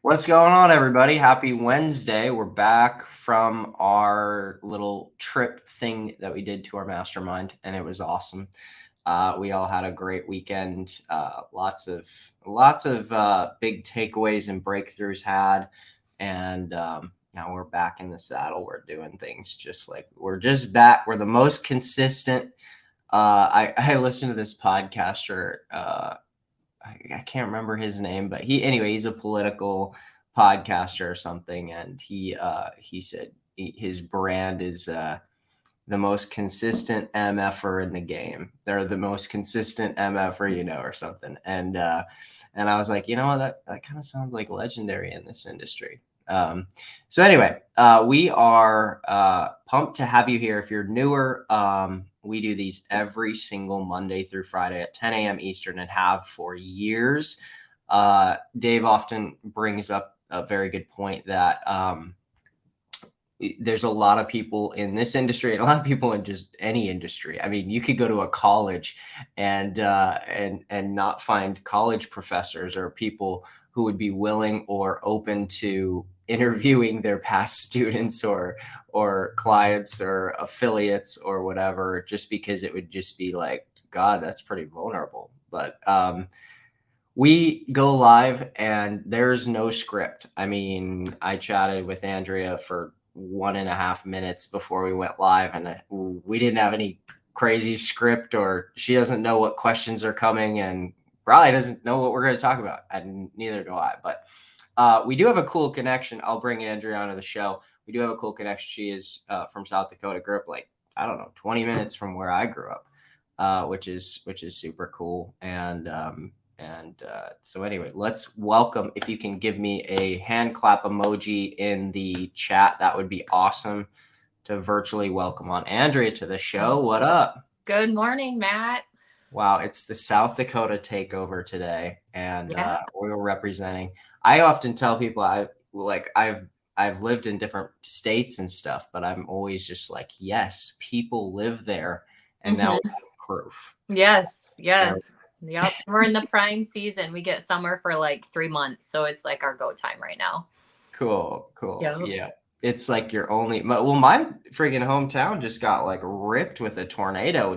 What's going on, everybody? Happy Wednesday. We're back from our little trip thing that we did to our mastermind, and it was awesome. We all had a great weekend. Lots of big takeaways and breakthroughs had, and now we're back in the saddle. We're doing things just like we're just back. We're the most consistent. I listened to this podcaster. I can't remember his name, but he's a political podcaster or something, and he said his brand is the most consistent MFer in the game. They're the most consistent MFer, or something. And I was like, that kind of sounds like legendary in this industry. So anyway, we are pumped to have you here. If you're newer, we do these every single Monday through Friday at 10 a.m. Eastern and have for years. Dave often brings up a very good point that there's a lot of people in this industry and a lot of people in just any industry. I mean, you could go to a college and not find college professors or people who would be willing or open to interviewing their past students or clients or affiliates or whatever, just because it would just be like, God, that's pretty vulnerable. But we go live and there's no script. I mean, I chatted with Andrea for 1.5 minutes before we went live, and we didn't have any crazy script, or she doesn't know what questions are coming and probably doesn't know what we're going to talk about, and neither do I. But we do have a cool connection. I'll bring Andrea onto the show. We do have a cool connection. She is from South Dakota, grew up 20 minutes from where I grew up, which is super cool. And so anyway, let's welcome, if you can give me a hand clap emoji in the chat, that would be awesome, to virtually welcome on Andrea to the show. What up? Good morning, Matt. Wow, it's the South Dakota takeover today, and we're representing. I often tell people I've lived in different states and stuff, but I'm always just like, yes, people live there, and now we have proof. Yes. Yep. We're in the prime season. We get summer for 3 months, so it's like our go time right now. Cool. Yep. Yeah. It's like your only, well, my friggin' hometown just got ripped with a tornado.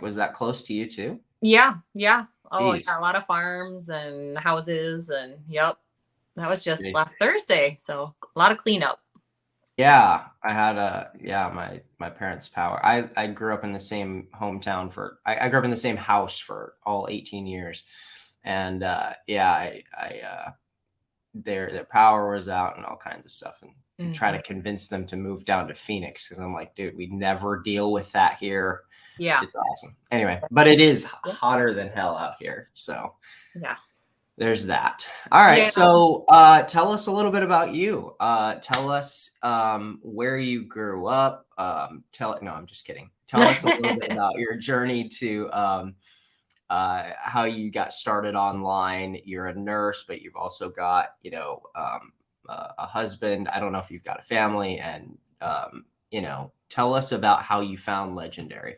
Was that close to you too? Yeah. Oh, Jeez. yeah, a lot of farms and houses, and yep. That was just Jeez. last Thursday, so a lot of cleanup. Yeah, I had my parents' power. I grew up in the same hometown I grew up in the same house for all 18 years, and their power was out and all kinds of stuff, and try to convince them to move down to Phoenix, because I'm like, dude, we never deal with that here. Yeah, it's awesome. Anyway, but it is hotter than hell out here, so yeah. there's that. All right. Yeah. So tell us a little bit about you. Tell us where you grew up. No, I'm just kidding. Tell us a little bit about your journey to how you got started online. You're a nurse, but you've also got, a husband. I don't know if you've got a family, and, tell us about how you found Legendary.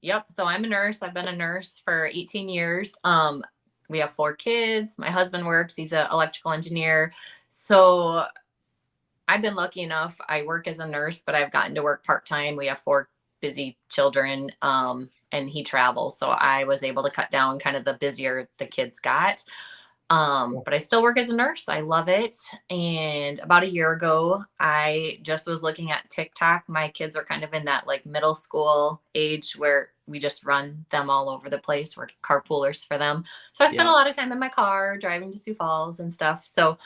Yep. So I'm a nurse. I've been a nurse for 18 years. We have 4 kids. My husband works. He's an electrical engineer. So I've been lucky enough. I work as a nurse, but I've gotten to work part-time. We have 4 busy children, and he travels. So I was able to cut down kind of the busier the kids got. But I still work as a nurse. I love it. And about a year ago, I just was looking at TikTok. My kids are kind of in that middle school age where we just run them all over the place. We're carpoolers for them. So I spent a lot of time in my car driving to Sioux Falls and stuff. So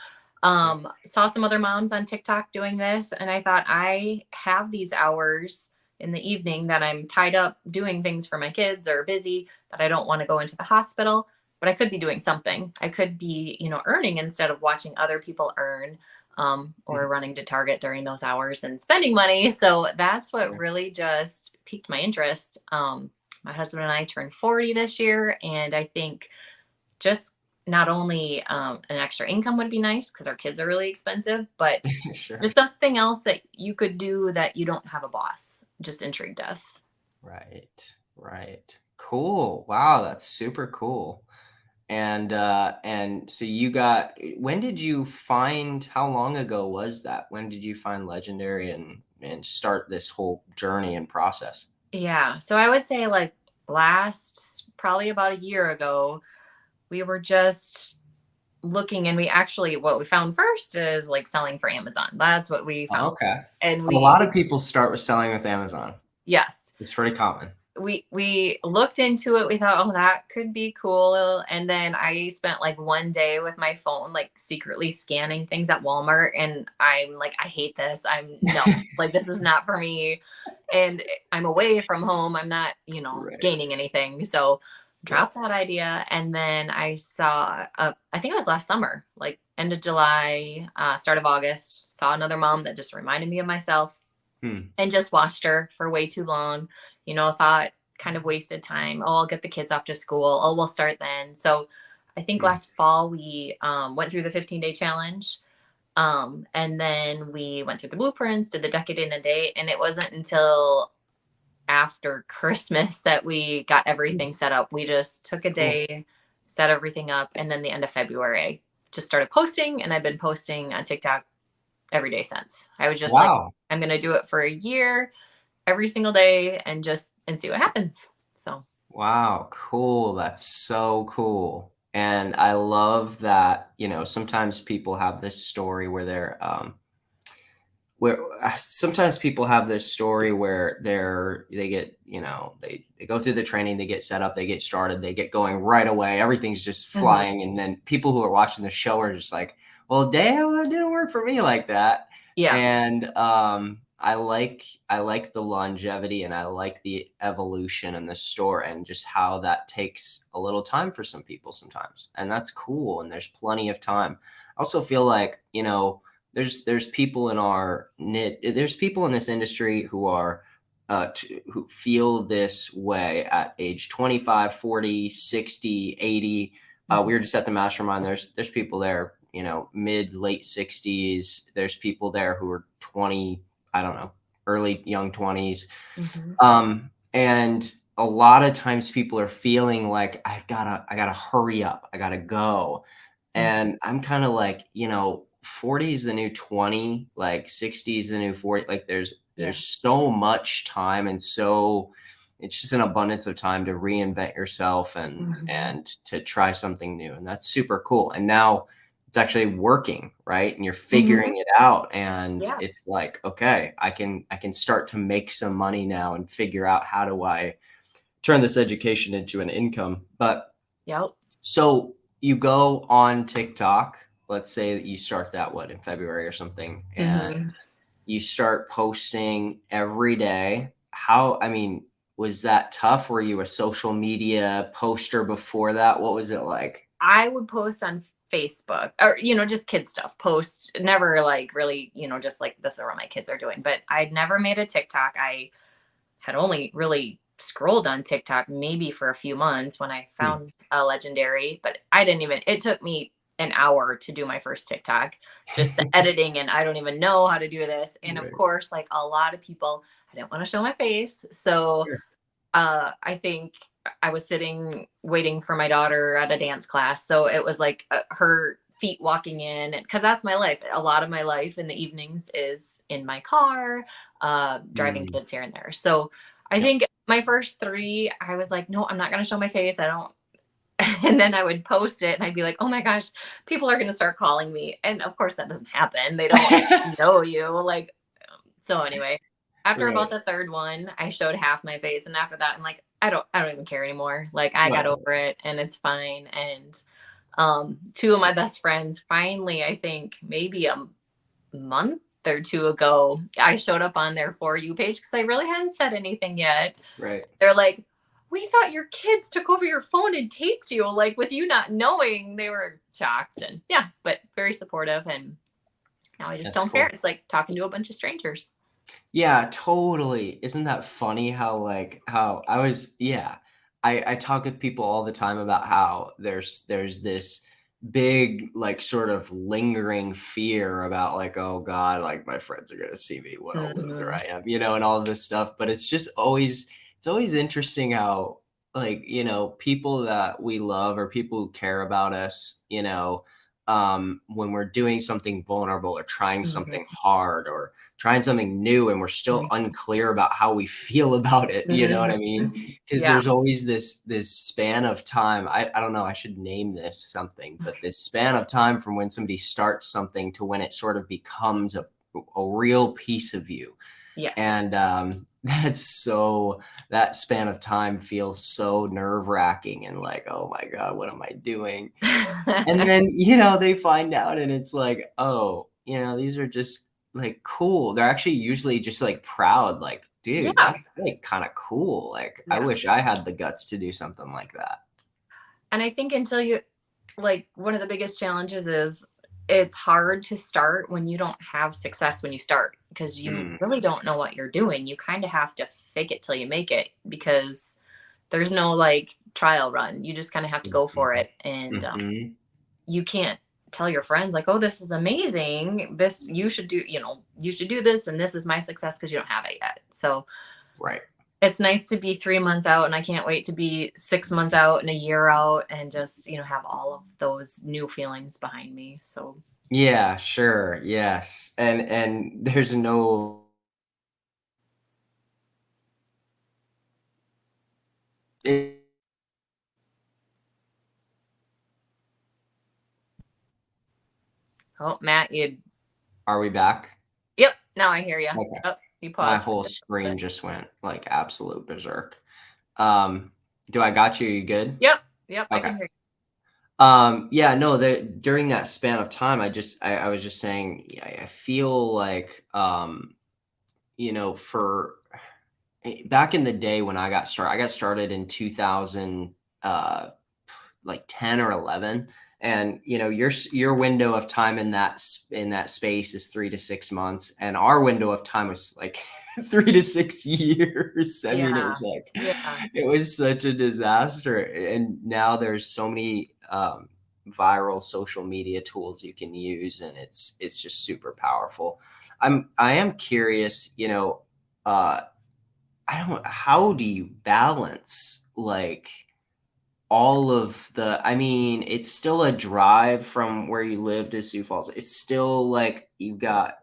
saw some other moms on TikTok doing this. And I thought, I have these hours in the evening that I'm tied up doing things for my kids or busy, that I don't want to go into the hospital. But I could be doing something. I could be, earning instead of watching other people earn, or running to Target during those hours and spending money. So that's what really just piqued my interest. My husband and I turned 40 this year, and I think just not only an extra income would be nice, because our kids are really expensive, but Sure. just something else that you could do that you don't have a boss just intrigued us. Right. Cool. Wow, that's super cool. And so you got, when did you find, how long ago was that? When did you find Legendary and start this whole journey and process? Yeah. So I would say like last probably about a year ago, we were just looking and we actually what we found first is like selling for Amazon. That's what we Oh, found. okay. And A we lot of people start with selling with Amazon. yes. It's pretty common. We looked into it. We thought, oh, that could be cool. And then I spent like one day with my phone, like secretly scanning things at Walmart. And I'm like, I hate this. I'm no, like, this is not for me. And I'm away from home. I'm not, Right. gaining anything. So Yeah. dropped that idea. And then I saw, I think it was last summer, like end of July, start of August, saw another mom that just reminded me of myself Hmm. and just watched her for way too long. Thought kind of wasted time. Oh, I'll get the kids off to school. Oh, we'll start then. So I think Hmm. last fall we went through the 15-day challenge. And then we went through the blueprints, did the decade in a day. And it wasn't until after Christmas that we got Hmm. everything set up. We just took a Cool. day, set everything up. And then the end of February, I just started posting. And I've been posting on TikTok every day since. I was just like, Wow. I'm going to do it for a year every single day and see what happens. So, Wow, cool. That's so cool. And I love that, sometimes people have this story where sometimes people have this story where they get, they go through the training, they get set up, they get started, they get going right away. Everything's just mhm. flying. And then people who are watching the show are just like, well, damn, that didn't work for me like that. Yeah. And I like the longevity and I like the evolution and the store and just how that takes a little time for some people sometimes. And that's cool. And there's plenty of time. I also feel like, there's people in there's people in this industry who are who feel this way at age 25, 40, 60, 80. We Mhm. were just at the mastermind. There's people there, mid late 60s. There's people there who are 20, I don't know, early young 20s. Mhm. And a lot of times people are feeling like I gotta hurry up. I gotta go. Mhm. And I'm kind of like, 40 is the new 20, like 60 is the new 40. Like there's Yeah. so much time and so it's just an abundance of time to reinvent yourself and Mhm. and to try something new. And that's super cool. And now it's actually working, right? And you're Mhm. figuring it out and Yeah. it's like, okay, I can start to make some money now and figure out how do I turn this education into an income. But Yep. so you go on TikTok, let's say that you start that in February or something, and Mhm. you start posting every day. I mean, was that tough? Were you a social media poster before that? What was it like? I would post on Facebook or, just kid stuff. Post never like really, just like this is what my kids are doing. But I'd never made a TikTok. I had only really scrolled on TikTok maybe for a few months when I Hmm. found a legendary, but I didn't even, it took me an hour to do my first TikTok, just the editing, and I don't even know how to do this. And of Right. course, like a lot of people, I didn't want to show my face. So Sure. I think I was sitting waiting for my daughter at a dance class. So it was like her feet walking in, because that's my life. A lot of my life in the evenings is in my car, driving Mm. kids here and there. So I Yep. think my first three, I was like, no, I'm not going to show my face. I don't. And then I would post it and I'd be like, oh my gosh, people are going to start calling me. And of course, that doesn't happen. They don't know you. Like, so anyway, after about Right. the third one, I showed half my face, and after that, I'm like, I don't even care anymore. Like, I got Whatever. over it, and it's fine. And two of my best friends finally, I think maybe a month or two ago, I showed up on their For You page because I really hadn't said anything yet. Right. They're like, we thought your kids took over your phone and taped you, like with you not knowing. They were shocked, and yeah, but very supportive. And now I just That's don't care. cool. It's like talking to a bunch of strangers. Yeah, totally. Isn't that funny how like how I was yeah. I talk with people all the time about how there's this big like sort of lingering fear about like, oh God, like my friends are gonna see me, what a loser Mhm. I am, and all of this stuff. But it's always interesting how like, people that we love or people who care about us, when we're doing something vulnerable or trying Mhm. something hard or trying something new and we're still Mhm. unclear about how we feel about it, you know what I mean? Mhm. Because Yeah. there's always this span of time. I don't know, I should name this something, but this span of time from when somebody starts something to when it sort of becomes a real piece of you. Yes. And that span of time feels so nerve wracking and like, oh my God, what am I doing? And then, they find out and it's like, oh, these are just like cool. They're actually usually just like proud, like, dude, Yeah. that's like kind of cool. Like, I Yeah. wish I had the guts to do something like that. And I think until you like one of the biggest challenges is it's hard to start when you don't have success when you start because you Mm, really don't know what you're doing. You kind of have to fake it till you make it because there's no like trial run. You just kind of have to go for mhm, it. And mhm. you can't tell your friends like, "Oh, this is amazing. This you should do, you should do this and this is my success because you don't have it yet." So, Right. it's nice to be 3 months out and I can't wait to be 6 months out and a year out and just, have all of those new feelings behind me. So, Yeah, sure. Yes. And there's no oh, Matt, you are we back? yep, now I hear you. Okay. Oh, you My paused for whole just a screen bit. just went like absolute berserk. Um, do I got you? You good? Yep, yep, I Okay. can hear Yeah, no, during that span of time, I was just saying, I feel like, for back in the day when I got started in 2000, uh, like 10 or 11, and your window of time in that space is 3 to 6 months, and our window of time was like 3 to 6 years. I you. mean, Yeah. Yeah. it was such a disaster, and now there's so many viral social media tools you can use, and it's just super powerful. I am curious, uh I don't how do you balance like all of I mean, it's still a drive from where you live to Sioux Falls. It's still like you've got,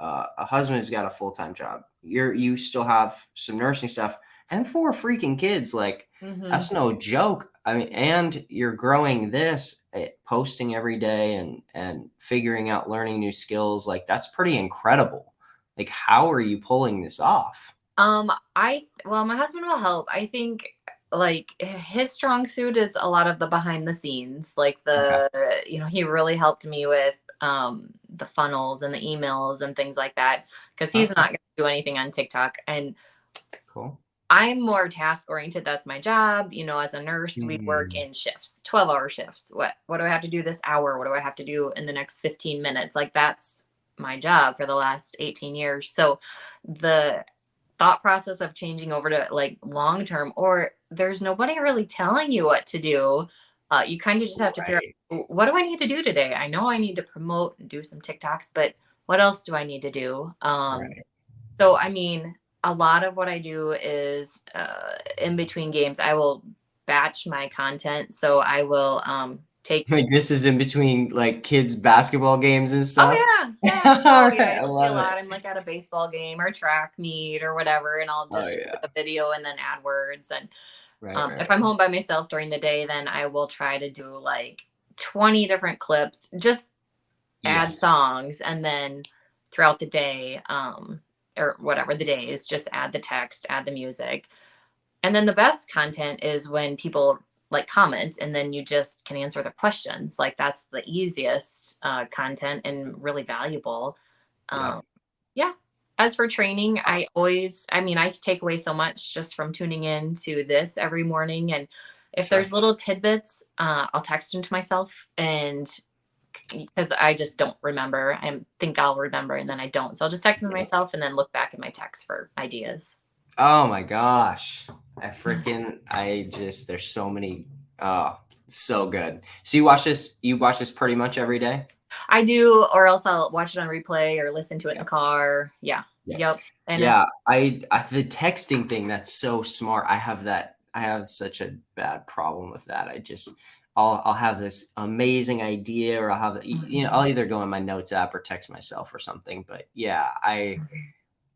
a husband who's got a full-time job. You still have some nursing stuff and 4 freaking kids. Like, Mhm. that's no joke. I mean, and you're growing this, posting every day and figuring out learning new skills. Like, that's pretty incredible. Like, how are you pulling this off? My husband will help. I think like his strong suit is a lot of the behind the scenes, like Okay, he really helped me with the funnels and the emails and things like that because he's okay, not going to do anything on TikTok and cool. I'm more task oriented. That's my job. As a nurse, we work Mm, in shifts, 12-hour shifts. What do I have to do this hour? What do I have to do in the next 15 minutes? Like that's my job for the last 18 years. So the thought process of changing over to like long term or there's nobody really telling you what to do. You kind of just have to figure right, out what do I need to do today? I know I need to promote and do some TikToks, but what else do I need to do? right. So, I mean, a lot of what I do is in between games, I will batch my content. So I will take. Like, this is in between, like, kids' basketball games and Oh stuff? yeah, yeah. Oh Alright, yeah, I you'll see a love lot. it. I'm like at a baseball game or track meet or whatever, and I'll Oh, just shoot yeah. the video and then add words. And Right, if right. I'm home by myself during the day, then I will try to do like 20 different clips, just add Yes. songs, and then throughout the day, or whatever the day is, just add the text, add the music. And then the best content is when people like comment and then you just can answer the questions. Like that's the easiest content and really valuable. Um, Yep. yeah. As for training, I take away so much just from tuning in to this every morning. And if Sure. there's little tidbits, I'll text them to myself and because I just don't remember. I think I'll remember and then I don't. So I'll just text them to Yep. myself and then look back at my text for ideas. Oh my gosh. There's so many so good. So you watch this pretty much every day? I do, or else I'll watch it on replay or listen to it in the Yep. car. Yeah. Yep. Yep. And it's Yeah, the texting thing, that's so smart. I have such a bad problem with that. I'll have this amazing idea, or I'll have, I'll Mhm. either go in my notes app or text myself or something. But yeah, Mhm.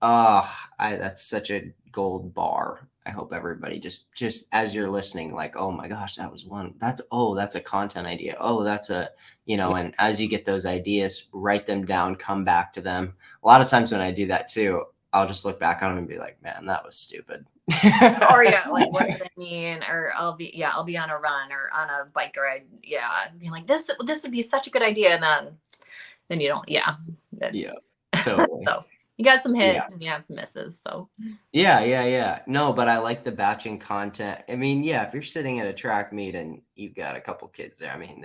uh, that's such a gold bar. I hope everybody just as you're listening, like, oh my gosh, that was one. That's a content idea. Oh, that's a, Yeah. and as you get those ideas, write them down, come back to them. A lot of times when I do that too, I'll just look back on them and be like, man, that was stupid. Or yeah, like what did I mean? Or I'll be on a run or on a bike ride. Yeah. Being like this would be such a good idea. And then you don't, yeah. Yeah, totally. So you got some Yeah. hits and you have some misses. So Yeah, yeah, yeah. No, but I like the batching content. I mean, yeah, if you're sitting at a track meet and you've got a couple kids there, I mean,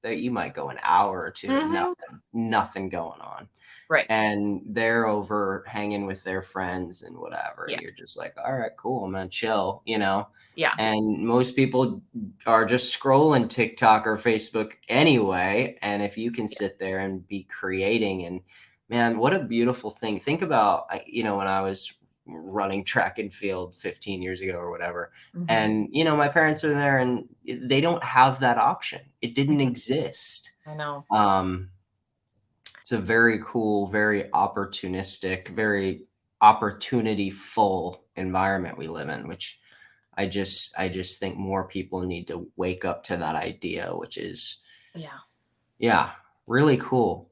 you might go an hour or two, Mhm. nothing going on. Right. And they're over hanging with their friends and whatever. Yeah. And you're just like, all right, cool, I'm gonna chill. Yeah. And most people are just scrolling TikTok or Facebook anyway. And if you can Yeah. sit there and be creating, and man, what a beautiful thing. Think about, when I was running track and field 15 years ago or whatever. Mhm. And, my parents are there and they don't have that option. It didn't Mhm. exist. I know. Um, it's a very cool, very opportunistic, very opportunity full environment we live in, which I just think more people need to wake up to that idea, which is, Yeah. yeah, really cool.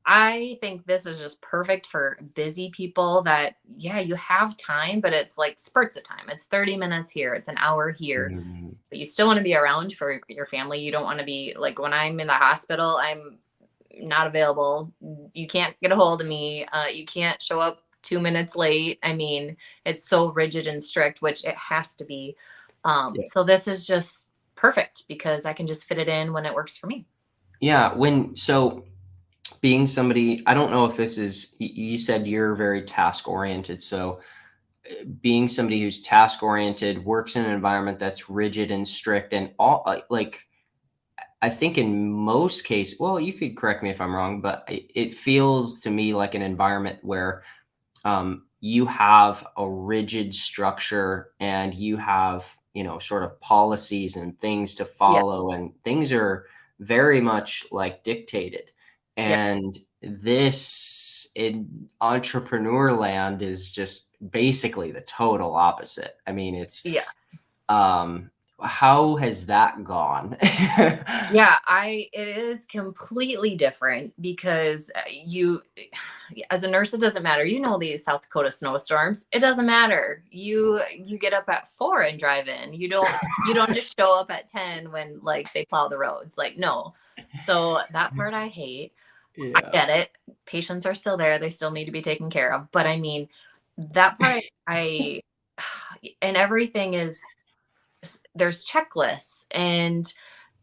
I think this is just perfect for busy people that, yeah, you have time, but it's like spurts of time. It's 30 minutes here, it's an hour here, Mhm. but you still want to be around for your family. You don't want to be like when I'm in the hospital, I'm not available. You can't get a hold of me. You can't show up 2 minutes late. I mean, it's so rigid and strict, which it has to be. Yeah. So this is just perfect because I can just fit it in when it works for me. Yeah, being somebody, I don't know if this is, you said you're very task oriented. So being somebody who's task oriented, works in an environment that's rigid and strict and all, like, I think in most cases, well, you could correct me if I'm wrong, but it feels to me like an environment where you have a rigid structure and you have, sort of policies and things to Yeah. follow, and things are very much like dictated. Yeah. And this in entrepreneur land is just basically the total opposite. I mean, Yes. um, how has that gone? Yeah, I it is completely different because you as a nurse it doesn't matter. You know these South Dakota snowstorms. It doesn't matter. You get up at 4 and drive in. You don't just show up at 10 when like they plow the roads. Like no. So that part I hate. I Yeah. get it. Patients are still there. They still need to be taken care of. But I mean, that part I and everything is there's checklists and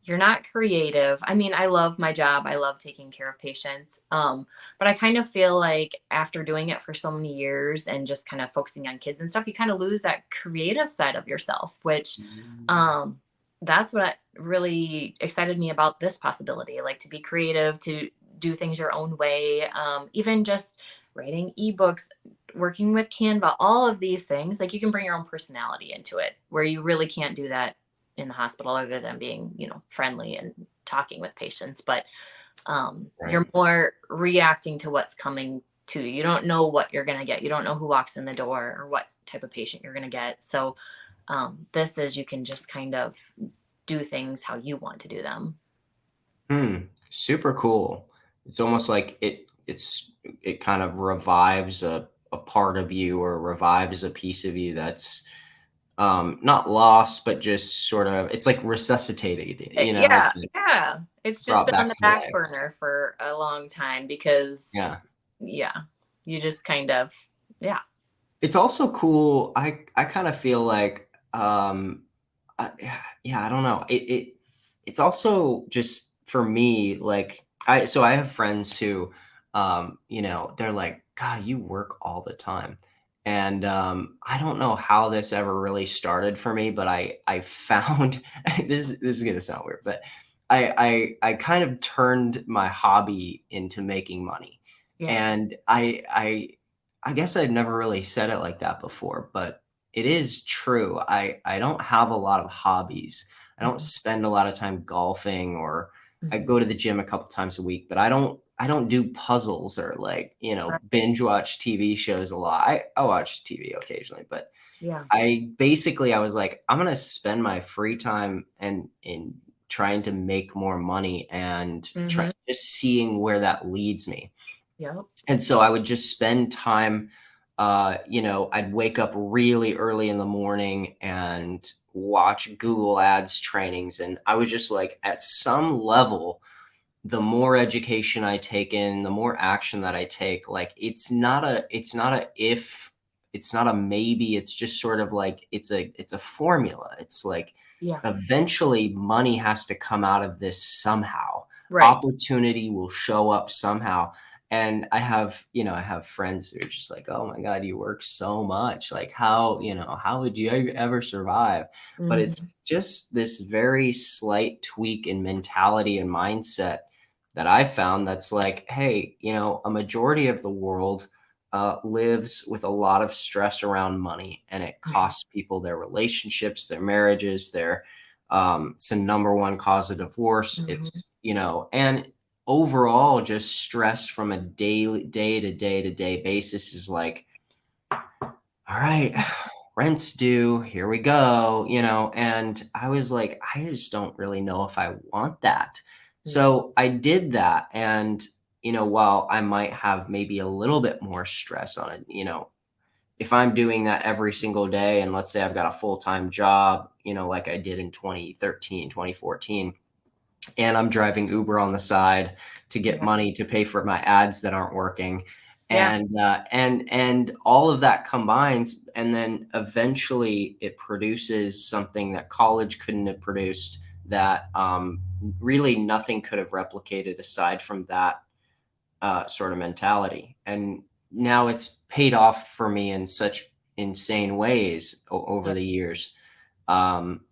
you're not creative. I mean, I love my job. I love taking care of patients. But I kind of feel like after doing it for so many years and just kind of focusing on kids and stuff, you kind of lose that creative side of yourself, which Mm. um, that's what really excited me about this possibility, like to be creative, to do things your own way, even just writing ebooks, working with Canva, all of these things, like you can bring your own personality into it where you really can't do that in the hospital other than being, friendly and talking with patients. But you're Right. more reacting to what's coming to you. You don't know what you're going to get. You don't know who walks in the door or what type of patient you're going to get. So this is you can just kind of do things how you want to do them. Hmm. Super cool. It's almost like it kind of revives a part of you, or revives a piece of you that's not lost, but just sort of, it's like resuscitated, Yeah, it's like yeah. It's just brought been on back the to back life. burner for a long time because, Yeah. yeah, you just kind of, yeah, It's also cool. I kind of feel like yeah, I don't know. It's also just for me, like, I have friends who they're like, God, you work all the time. And I don't know how this ever really started for me, but I found this is gonna sound weird, but I kind of turned my hobby into making money. yeah, And I guess I've never really said it like that before, but it is true. I don't have a lot of hobbies. I don't Mhm. spend a lot of time golfing, or I Mhm. go to the gym a couple times a week, but I don't do puzzles or like, Right. binge watch TV shows a lot. I watch TV occasionally, but Yeah. I was like, I'm gonna spend my free time and in trying to make more money and try Mhm. just seeing where that leads me. Yep. And so I would just spend time, I'd wake up really early in the morning and watch Google Ads trainings. And I was just like, at some level, the more education I take in, the more action that I take, like it's not a maybe, it's just sort of like it's a formula. It's like Yeah. eventually money has to come out of this somehow. Right. Opportunity will show up somehow. And I have friends who are just like, "Oh my God, you work so much. Like how would you ever survive?" But Mhm. it's just this very slight tweak in mentality and mindset that I found that's like, hey, a majority of the world lives with a lot of stress around money, and it Mhm. costs people their relationships, their marriages, it's the number one cause of divorce. Mhm. And overall, just stress from a daily, day to day basis is like, all right, rent's due, here we go, and I was like, I just don't really know if I want that. Yeah. So I did that, and while I might have maybe a little bit more stress on it, if I'm doing that every single day, and let's say I've got a full-time job, like I did in 2013, 2014, and I'm driving Uber on the side to get Yeah. money to pay for my ads that aren't working. Yeah. And all of that combines, and then eventually it produces something that college couldn't have produced, that really nothing could have replicated aside from that sort of mentality. And now it's paid off for me in such insane ways over Yeah. the years. Um,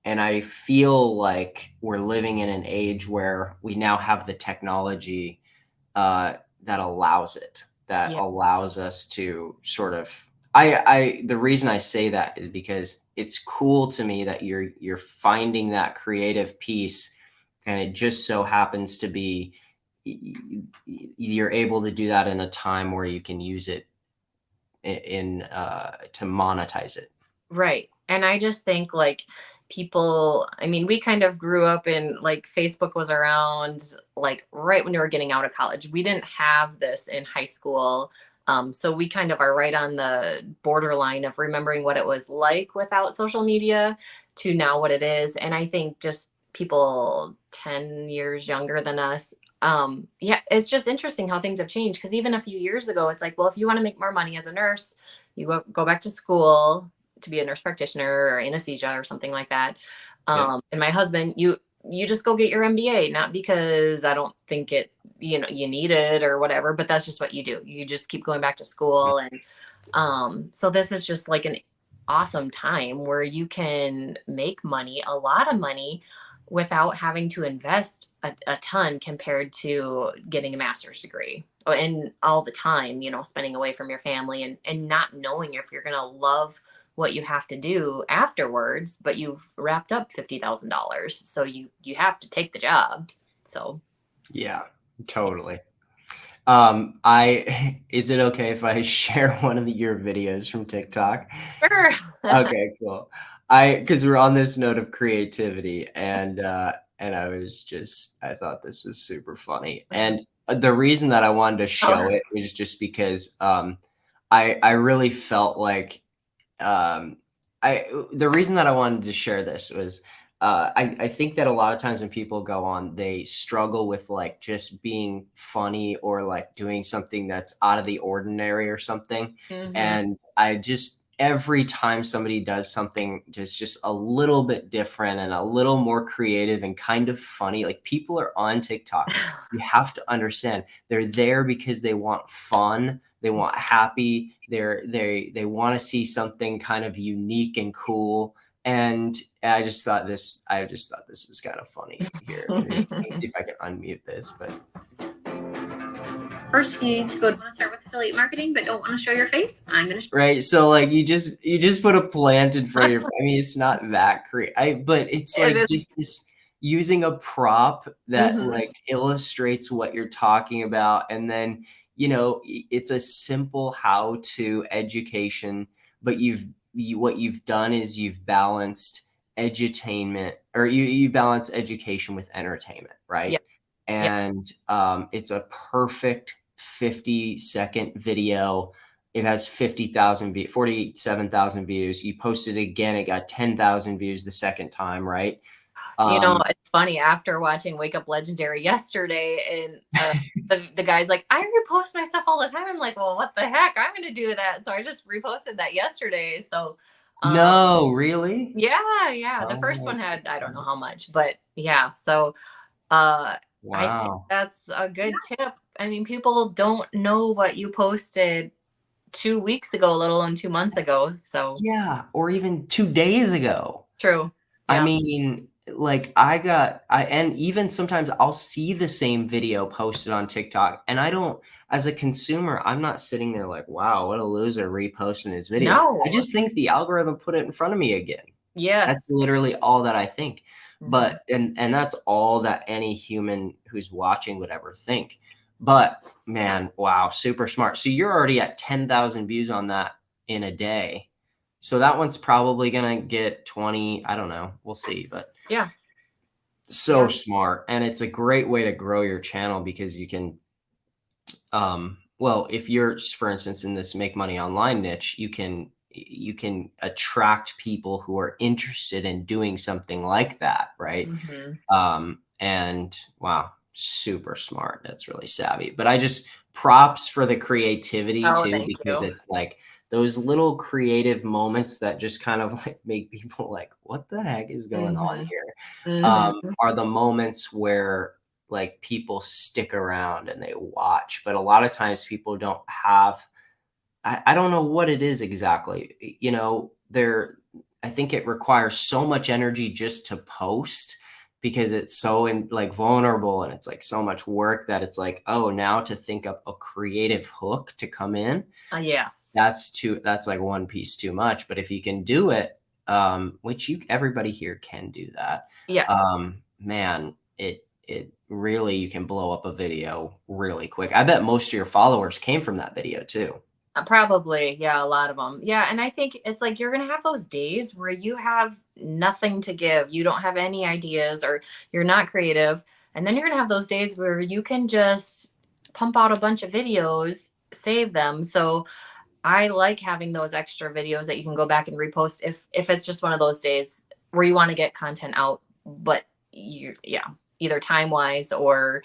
and I feel like we're living in an age where we now have the technology that allows it, that Yeah. allows us to sort of. The reason I say that is because it's cool to me that you're finding that creative piece, and it just so happens to be you're able to do that in a time where you can use it to monetize it. Right. And I just think like people, I mean, we kind of grew up in like Facebook was around like right when we were getting out of college. We didn't have this in high school. So we kind of are right on the borderline of remembering what it was like without social media to now what it is. And I think just people 10 years younger than us, yeah, it's just interesting how things have changed. Because even a few years ago, it's like, well, if you want to make more money as a nurse, you go back to school to be a nurse practitioner or anesthesia or something like that. Yep. And my husband, you just go get your MBA, not because I don't think it, you need it or whatever, but that's just what you do. You just keep going back to Yep. school. And so this is just like an awesome time where you can make money, a lot of money, without having to invest a ton compared to getting a master's degree. And all the time, spending away from your family and not knowing if you're going to love what you have to do afterwards, but you've wrapped up $50,000. So you have to take the job. So Yeah, totally. I is it okay if I share one of your videos from TikTok? sure. Okay, cool. Because we're on this note of creativity, and I thought this was super funny. And the reason that I wanted to show Oh, it was just because I really felt like um, the reason that I wanted to share this was I think that a lot of times when people go on, they struggle with like just being funny or like doing something that's out of the ordinary or something. hmm. And I just every time somebody does something just a little bit different and a little more creative and kind of funny, like people are on TikTok. You have to understand they're there because they want fun, they want happy, they want to see something kind of unique and cool. And I just thought this was kind of funny here. Let me see if I can unmute this, but First, you need to want to start with affiliate marketing, but don't want to show your face. I'm going to. Right. So like you just put a plant in front of your, I mean, it's not that creative, but it's It like is. just this using a prop that Mm-hmm. like illustrates what you're talking about. And then, it's a simple how to education, but what you've done is you've balanced edutainment, or you balance education with entertainment, Yeah. right? Yeah. And it's a perfect 50-second video. It has 50,000 47,000 views. You posted it again, it got 10,000 views the second time, right? It's funny, after watching Wake Up Legendary yesterday, and the guy's like, I repost my stuff all the time. I'm like, well, what the heck? I'm gonna do that. So I just reposted that yesterday. So No, really? yeah. The Oh first my one had, I don't know God. how much, but yeah. So I think Wow. that's a good tip. I mean, people don't know what you posted 2 weeks ago, let alone 2 months ago. So Yeah, or even 2 days ago. true. I Yeah. mean, like and even sometimes I'll see the same video posted on TikTok, and I don't, as a consumer, I'm not sitting there like, wow, what a loser reposting his videos. I No. just think the algorithm put it in front of me again. That's Yes. literally all that I think. Hmm. But and that's all that any human who's watching would ever think. But man, wow, super smart. So you're already at 10,000 views on that in a day. So that one's probably gonna get 20, I don't know. We'll see, but Yeah. so Yeah. smart. And it's a great way to grow your channel because you can well, if you're, for instance, in this make money online niche, you can attract people who are interested in doing something like that, right? Hmm. And wow, super smart. That's really savvy. But I just props for the creativity Oh, too, thank because you. it's like those little creative moments that just kind of like make people like, what the heck is going on Hmm. here? Hmm. Are the moments where like people stick around and they watch. But a lot of times people don't have, I don't know what it is exactly. I think it requires so much energy just to post because it's so like vulnerable and it's like so much work that it's like, oh, now to think of a creative hook to come in, Yes. that's like one piece too much. But if you can do it, which everybody here can do that, Yes. man, it really, you can blow up a video really quick. I bet most of your followers came from that video too. Probably. Yeah. A lot of them. Yeah. And I think it's like you're going to have those days where you have nothing to give. You don't have any ideas or you're not creative. And then you're going to have those days where you can just pump out a bunch of videos, save them. So I like having those extra videos that you can go back and repost if it's just one of those days where you want to get content out, but yeah, either time wise or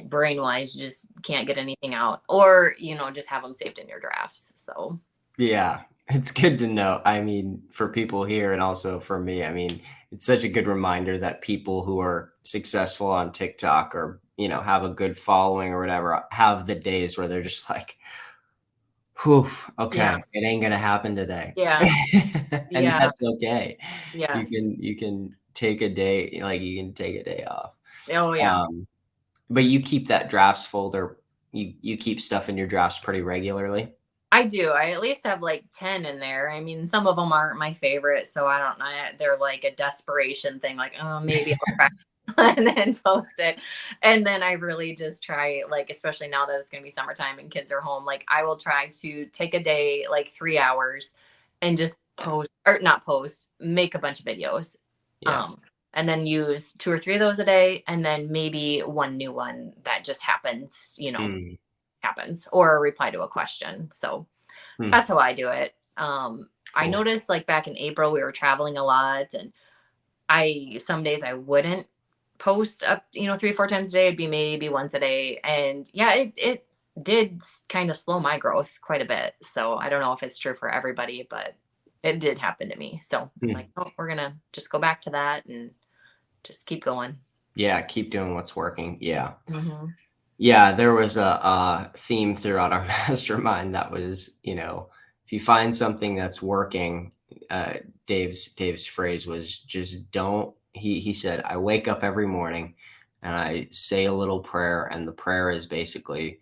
brain wise, you just can't get anything out, or just have them saved in your drafts. So Yeah, it's good to know. I mean, for people here and also for me, I mean, it's such a good reminder that people who are successful on TikTok or, have a good following or whatever, have the days where they're just like, whew, yeah, okay, it ain't gonna happen today. yeah, And yeah, that's okay. You yes, can you can take a day, like you can take a day off. oh yeah. Um, but you keep that drafts folder, you keep stuff in your drafts pretty regularly? I do. I at least have like 10 in there. I mean, some of them aren't my favorite, so I don't know. They're like a desperation thing, like, oh, maybe I'll try and then post it. And then I really just try, like, especially now that it's going to be summertime and kids are home, like, I will try to take a day, like 3 hours, and just post or not post, make a bunch of videos. Yeah. Um, and then use two or three of those a day, and then maybe one new one that just Mm, happens, or a reply to a question. So hmm, that's how I do it. I cool. noticed like back in April, we were traveling a lot, and some days I wouldn't post up, 3 or 4 times a day. It'd be maybe once a day. And yeah, it did kind of slow my growth quite a bit. So I don't know if it's true for everybody, but it did happen to me. So I'm Hmm. like, oh, we're going to just go back to that and just keep going. Yeah, keep doing what's working. Yeah. Hmm. Yeah, there was a theme throughout our mastermind that was, if you find something that's working, Dave's phrase was just don't. He said, I wake up every morning and I say a little prayer, and the prayer is basically,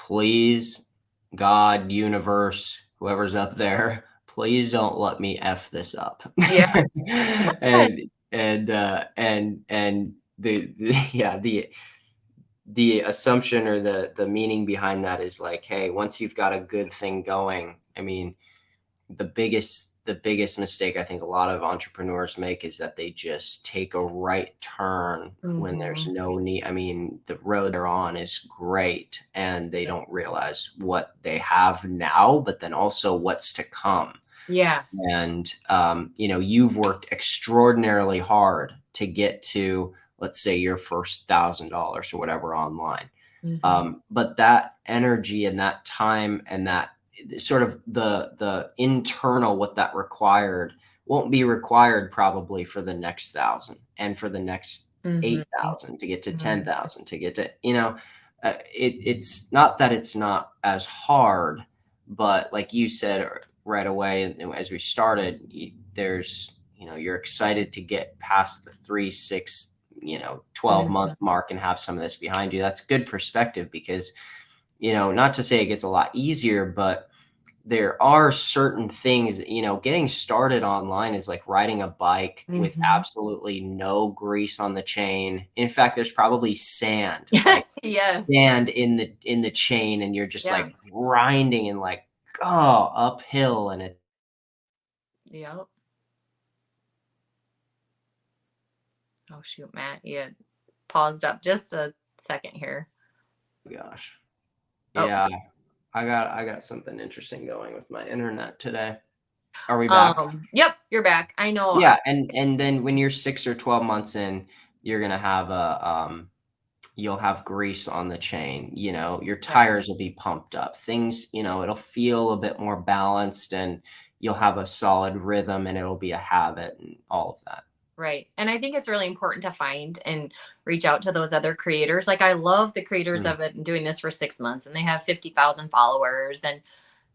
please, God, universe, whoever's up there, please don't let me F this up. Yeah. And yeah, the assumption or the meaning behind that is like, hey, once you've got a good thing going, I mean, the biggest mistake I think a lot of entrepreneurs make is that they just take a right turn when there's Mhm. no need. I mean, the road they're on is great and they don't realize what they have now, but then also what's to come. Yes. And you've worked extraordinarily hard to get to, let's say, your first $1,000 or whatever online. Mhm. But that energy and that time and that sort of the internal, what that required won't be required probably for the next 1,000 and for the next Mhm. 8,000 to get to Mhm. 10,000 to get to, it's not that it's not as hard, but like you said right away, and as we started, you're excited to get past the 3, 6, 12-month Mhm. mark and have some of this behind you. That's good perspective because, not to say it gets a lot easier, but there are certain things, getting started online is like riding a bike with Mhm. absolutely no grease on the chain. In fact, there's probably sand, like Yes. sand in the chain, and you're just Yeah. like grinding and like, oh, uphill. And it, Yep. Oh shoot, Matt, you had paused up just a second here. gosh. Oh, Yeah, I got something interesting going with my internet today. Are we back? yep, you're back. I know. Yeah, and then when you're 6 or 12 months in, you're gonna have you'll have grease on the chain, your Yeah, tires will be pumped up. Things, it'll feel a bit more balanced and you'll have a solid rhythm and it'll be a habit and all of that. right. And I think it's really important to find and reach out to those other creators. Like I love the creators Mm, of it and doing this for 6 months and they have 50,000 followers. And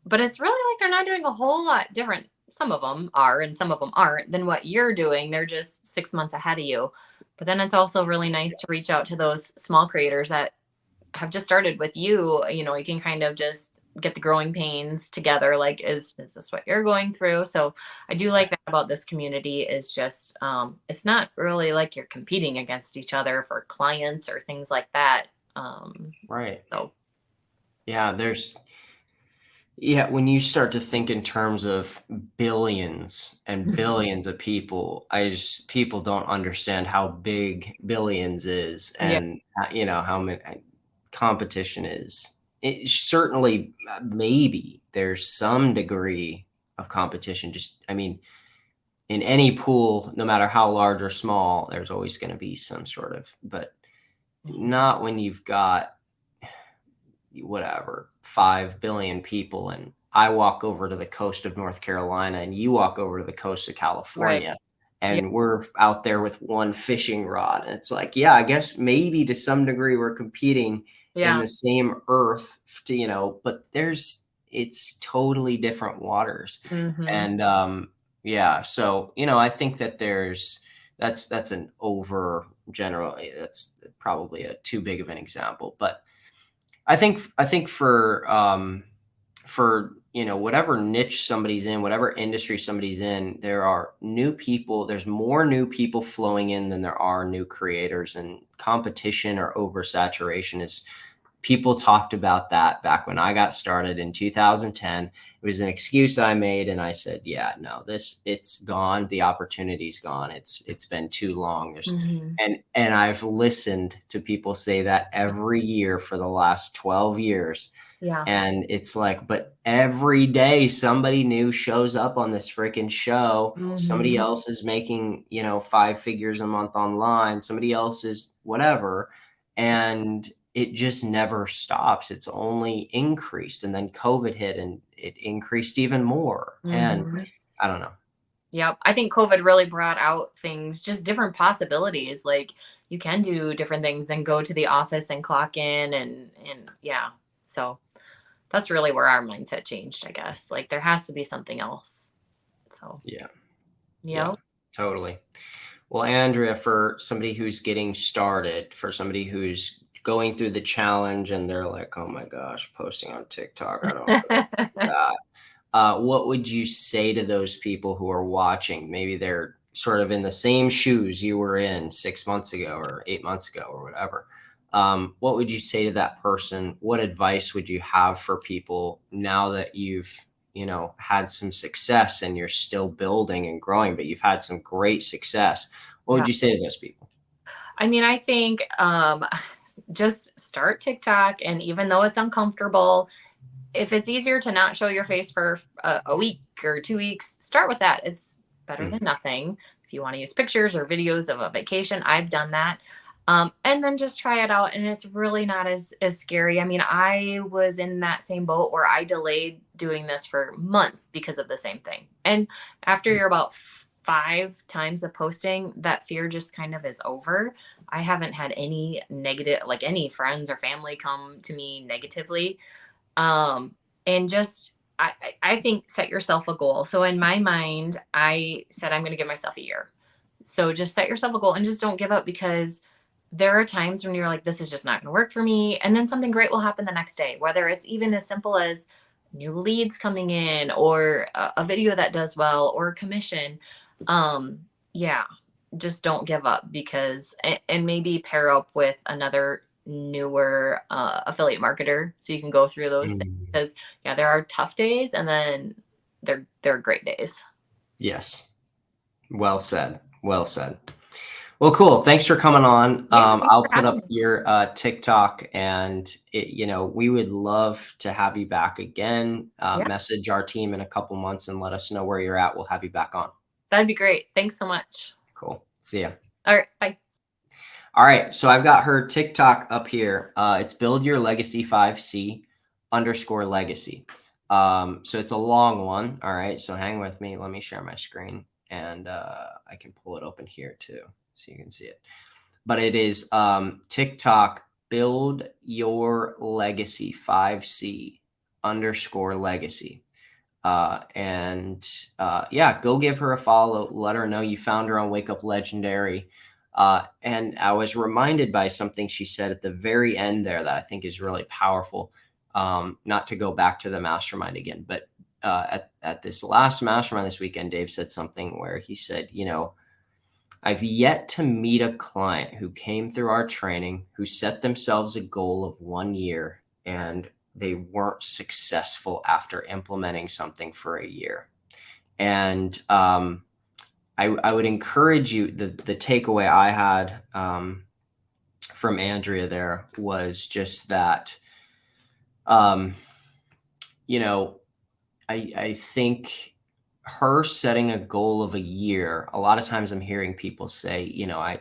but it's really like they're not doing a whole lot different. Some of them are and some of them aren't than what you're doing. They're just 6 months ahead of you. But then it's also really nice to reach out to those small creators that have just started with you. You can kind of just get the growing pains together. Like, is this what you're going through? So I do like that about this community is just it's not really like you're competing against each other for clients or things like that. right. So Yeah, when you start to think in terms of billions and billions of people, people don't understand how big billions is yeah, and how many competition is. It certainly, maybe there's some degree of competition. Just, I mean, in any pool, no matter how large or small, there's always going to be some sort of, but mhm, not when you've got whatever 5 billion people and I walk over to the coast of North Carolina and you walk over to the coast of right, California yeah, and we're out there with one fishing rod, and it's like, yeah, I guess maybe to some degree we're competing in yeah, the same earth to, but it's totally different waters. hmm, And yeah, so I think that that's an over general, that's probably a too big of an example, but I think for whatever niche somebody's in, whatever industry somebody's in, there's more new people flowing in than there are new creators, and competition or oversaturation is people talked about that back when I got started in 2010. It was an excuse I made, and I said, "Yeah, no, it's gone. The opportunity's gone. It's been too long." hmm, And I've listened to people say that every year for the last 12 years, yeah, and it's like, but every day somebody new shows up on this freaking show. Somebody hmm, else is making, 5 figures a month online. Somebody else is whatever. And it just never stops. It's only increased. And then COVID hit and it increased even more. And hmm. I don't know. Yep. I think COVID really brought out things, just different possibilities. Like you can do different things than go to the office and clock in and yeah. So that's really where our mindset changed, I guess. Like there has to be something else. So, Yeah. Yeah, yep. totally. Well, Andrea, for somebody who's getting started, for somebody who's going through the challenge and they're like, oh my gosh, posting on TikTok, I don't know that. What would you say to those people who are watching? Maybe they're sort of in the same shoes you were in 6 months ago or 8 months ago or whatever. What would you say to that person? What advice would you have for people now that you've, had some success and you're still building and growing, but you've had some great success? What Yeah. would you say to those people? I mean, I think just start TikTok, and even though it's uncomfortable, if it's easier to not show your face for a week or 2 weeks, start with that. It's better than Mhm. nothing. If you want to use pictures or videos of a vacation, I've done that. And then just try it out. And it's really not as scary. I mean, I was in that same boat where I delayed doing this for months because of the same thing. And after you're about 5 times of posting, that fear just kind of is over. I haven't had any negative, like any friends or family come to me negatively. And just I think set yourself a goal. So in my mind, I said I'm going to give myself a year. So just set yourself a goal and just don't give up, because there are times when you're like, this is just not going to work for me, and then something great will happen the next day, whether it's even as simple as new leads coming in, or a video that does well, or a commission. Yeah, just don't give up, because and maybe pair up with another newer affiliate marketer so you can go through those things, Mm. because yeah, there are tough days, and then they're great days. Yes. Well said. Well said. Well, cool. Thanks for coming on. Yeah, thanks I'll for put having up me. your TikTok, and we would love to have you back again. Yeah, Message our team in a couple months and let us know where you're at. We'll have you back on. that'd be great. Thanks so much. Cool. See ya. All right, bye. All right. So I've got her TikTok up here. It's build your legacy 5C underscore legacy. So it's a long one. All right. So hang with me. Let me share my screen, and I can pull it open here too so you can see it. But it is TikTok build your legacy 5C underscore legacy. Yeah, go give her a follow. Let her know you found her on Wake Up Legendary. And I was reminded by something she said at the very end there that I think is really powerful. Not to go back to the mastermind again, but at this last mastermind this weekend, Dave said something where he said, I've yet to meet a client who came through our training who set themselves a goal of 1 year and they weren't successful after implementing something for a year. And I would encourage you, the takeaway I had from Andrea there was just that, I think her setting a goal of a year, a lot of times I'm hearing people say,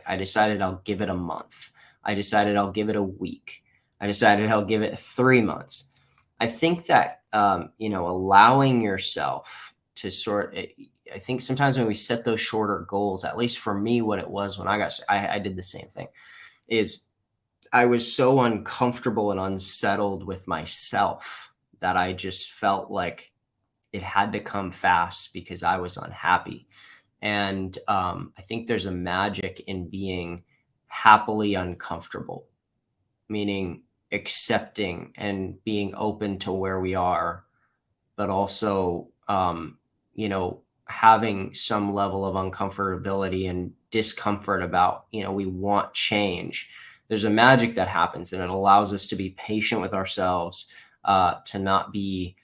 I decided I'll give it a month. I decided I'll give it a week. I decided I'll give it 3 months. I think that, allowing yourself to I think sometimes when we set those shorter goals, at least for me, what it was when I did the same thing, is I was so uncomfortable and unsettled with myself that I just felt like it had to come fast because I was unhappy. And I think there's a magic in being happily uncomfortable, meaning accepting and being open to where we are, but also, having some level of uncomfortability and discomfort about, we want change. There's a magic that happens, and it allows us to be patient with ourselves, to not be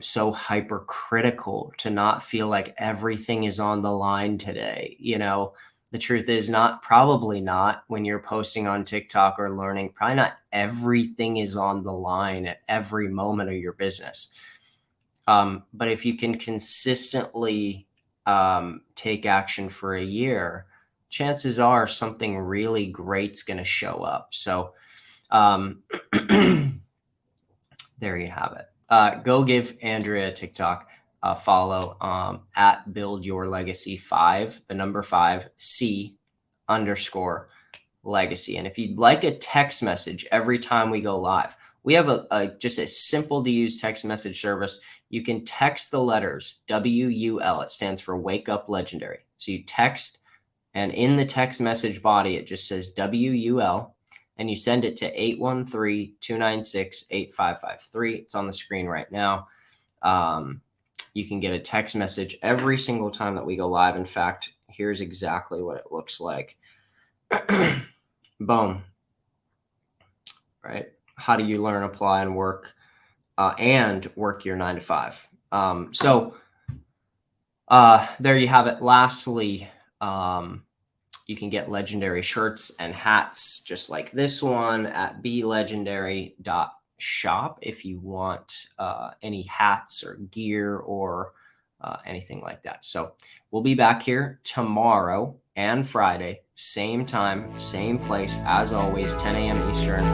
so hypercritical, to not feel like everything is on the line today. The truth is probably not when you're posting on TikTok or learning, probably not everything is on the line at every moment of your business. But if you can consistently take action for a year, chances are something really great's going to show up. So there you have it. Go give Andrea a TikTok follow at build your legacy 5, the number 5C underscore legacy. And if you'd like a text message every time we go live, we have just a simple to use text message service. You can text the letters WUL. It stands for Wake Up Legendary. So you text, and in the text message body, it just says WUL. and you send it to 813-296-8553. It's on the screen right now. You can get a text message every single time that we go live. In fact, here's exactly what it looks like. Boom. Right? How do you learn, apply, and work your 9 to 5? There you have it. Lastly, you can get legendary shirts and hats just like this one at belegendary.shop if you want any hats or gear or anything like that. So we'll be back here tomorrow and Friday, same time, same place, as always, 10 a.m. Eastern.